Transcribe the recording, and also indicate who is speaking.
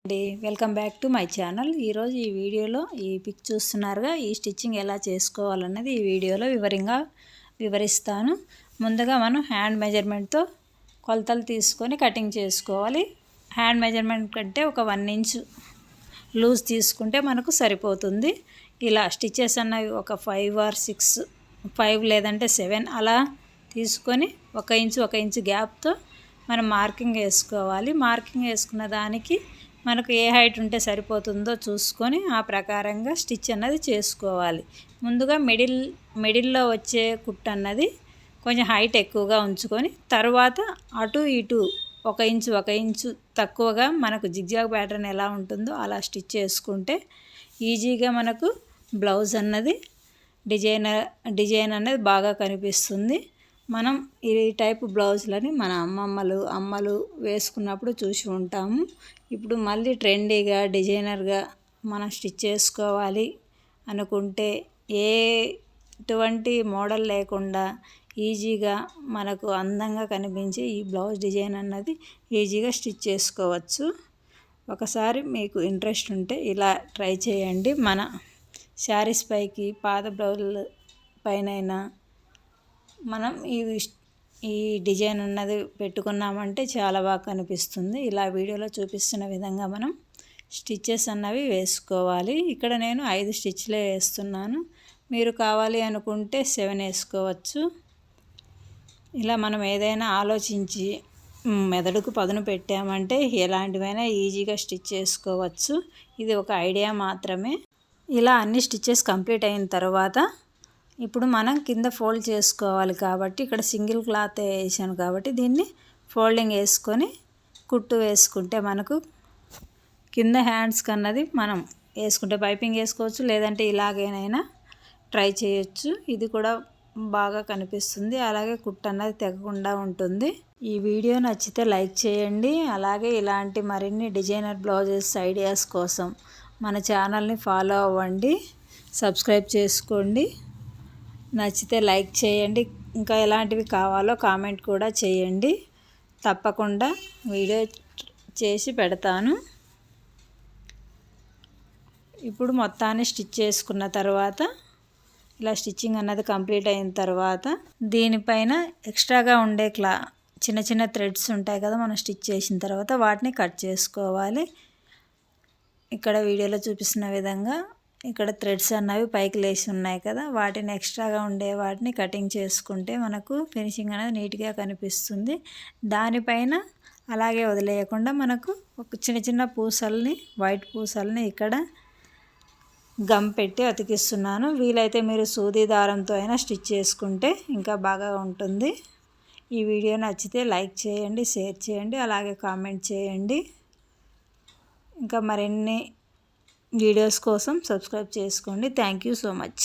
Speaker 1: Welcome back to my channel. ఈరోజు ఈ వీడియోలో ఈ పిక్ చూస్తున్నారుగా, ఈ స్టిచ్చింగ్ ఎలా చేసుకోవాలన్నది ఈ వీడియోలో వివరిస్తాను. ముందుగా మనం హ్యాండ్ మెజర్మెంట్తో కొలతలు తీసుకొని కటింగ్ చేసుకోవాలి. హ్యాండ్ మెజర్మెంట్ కంటే ఒక 1 ఇంచ్ లూజ్ తీసుకుంటే మనకు సరిపోతుంది. ఇలా స్టిచెస్ అన్నవి ఒక 5 or 6, 5 లేదంటే 7 అలా తీసుకొని 1 ఇంచ్ గ్యాప్తో మనం మార్కింగ్ వేసుకోవాలి. మార్కింగ్ వేసుకున్న దానికి మనకు ఏ హైట్ ఉంటే సరిపోతుందో చూసుకొని ఆ ప్రకారంగా స్టిచ్ అన్నది చేసుకోవాలి. ముందుగా మిడిల్లో వచ్చే కుట్టు అన్నది కొంచెం హైట్ ఎక్కువగా ఉంచుకొని తర్వాత అటు ఇటు 1 ఇంచు తక్కువగా మనకు జిగ్జాగ్ ప్యాటర్న్ ఎలా ఉంటుందో అలా స్టిచ్ చేసుకుంటే ఈజీగా మనకు బ్లౌజ్ అన్నది డిజైన్ అనేది బాగా కనిపిస్తుంది. మనం ఈ టైపు బ్లౌజులని మన అమ్మలు వేసుకున్నప్పుడు చూసి ఉంటాము. ఇప్పుడు మళ్ళీ ట్రెండీగా డిజైనర్గా మనం స్టిచ్ చేసుకోవాలి అనుకుంటే ఎటువంటి మోడల్ లేకుండా ఈజీగా మనకు అందంగా కనిపించే ఈ బ్లౌజ్ డిజైన్ అన్నది ఈజీగా స్టిచ్ చేసుకోవచ్చు. ఒకసారి మీకు ఇంట్రెస్ట్ ఉంటే ఇలా ట్రై చేయండి. మన శారీస్ పైకి పాత బ్లౌజుల పైన మనం ఈ డిజైన్ అన్నది పెట్టుకున్నామంటే చాలా బాగా కనిపిస్తుంది. ఇలా వీడియోలో చూపిస్తున్న విధంగా మనం స్టిచ్చెస్ అన్నవి వేసుకోవాలి. ఇక్కడ నేను 5 స్టిచ్లే వేస్తున్నాను. మీరు కావాలి అనుకుంటే 7 వేసుకోవచ్చు. ఇలా మనం ఏదైనా ఆలోచించి మెదడుకు పదును పెట్టామంటే ఎలాంటివైనా ఈజీగా స్టిచ్ చేసుకోవచ్చు. ఇది ఒక ఐడియా మాత్రమే. ఇలా అన్ని స్టిచ్చెస్ కంప్లీట్ అయిన తర్వాత ఇప్పుడు మనం కింద ఫోల్డ్ చేసుకోవాలి కాబట్టి ఇక్కడ సింగిల్ క్లాత్ వేసాను కాబట్టి దీన్ని ఫోల్డింగ్ వేసుకొని కుట్టు వేసుకుంటే మనకు కింద హ్యాండ్స్ కన్నది మనం వేసుకుంటే పైపింగ్ వేసుకోవచ్చు, లేదంటే ఇలాగేనైనా ట్రై చేయొచ్చు. ఇది కూడా బాగా కనిపిస్తుంది. అలాగే కుట్టు అన్నది తెగకుండా ఉంటుంది. ఈ వీడియో నచ్చితే లైక్ చేయండి. అలాగే ఇలాంటి మరిన్ని డిజైనర్ బ్లౌజెస్ ఐడియాస్ కోసం మన ఛానల్ని ఫాలో అవ్వండి, సబ్స్క్రైబ్ చేసుకోండి. నచ్చితే లైక్ చేయండి. ఇంకా ఎలాంటివి కావాలో కామెంట్ కూడా చేయండి. తప్పకుండా వీడియో చేసి పెడతాను. ఇప్పుడు మొత్తాన్ని స్టిచ్ చేసుకున్న తర్వాత ఇలా స్టిచ్చింగ్ అన్నది కంప్లీట్ అయిన తర్వాత దీనిపైన ఎక్స్ట్రాగా ఉండే చిన్న థ్రెడ్స్ ఉంటాయి కదా, మనం స్టిచ్ చేసిన తర్వాత వాటిని కట్ చేసుకోవాలి. ఇక్కడ వీడియోలో చూపిస్తున్న విధంగా ఇక్కడ థ్రెడ్స్ అన్నవి పైకి లేచి ఉన్నాయి కదా, వాటిని ఎక్స్ట్రాగా ఉండే వాటిని కటింగ్ చేసుకుంటే మనకు ఫినిషింగ్ అనేది నీట్గా కనిపిస్తుంది. దానిపైన అలాగే వదిలేయకుండా మనకు ఒక చిన్న పూసల్ని, వైట్ పూసల్ని ఇక్కడ గమ్ పెట్టి అతికిస్తున్నాను. వీలైతే మీరు సూది దారంతో అయినా స్టిచ్ చేసుకుంటే ఇంకా బాగా ఉంటుంది. ఈ వీడియో నచ్చితే లైక్ చేయండి, షేర్ చేయండి, అలాగే కామెంట్ చేయండి. ఇంకా మరిన్ని వీడియోస్ కోసం సబ్స్క్రైబ్ చేసుకోండి. Thank you so much.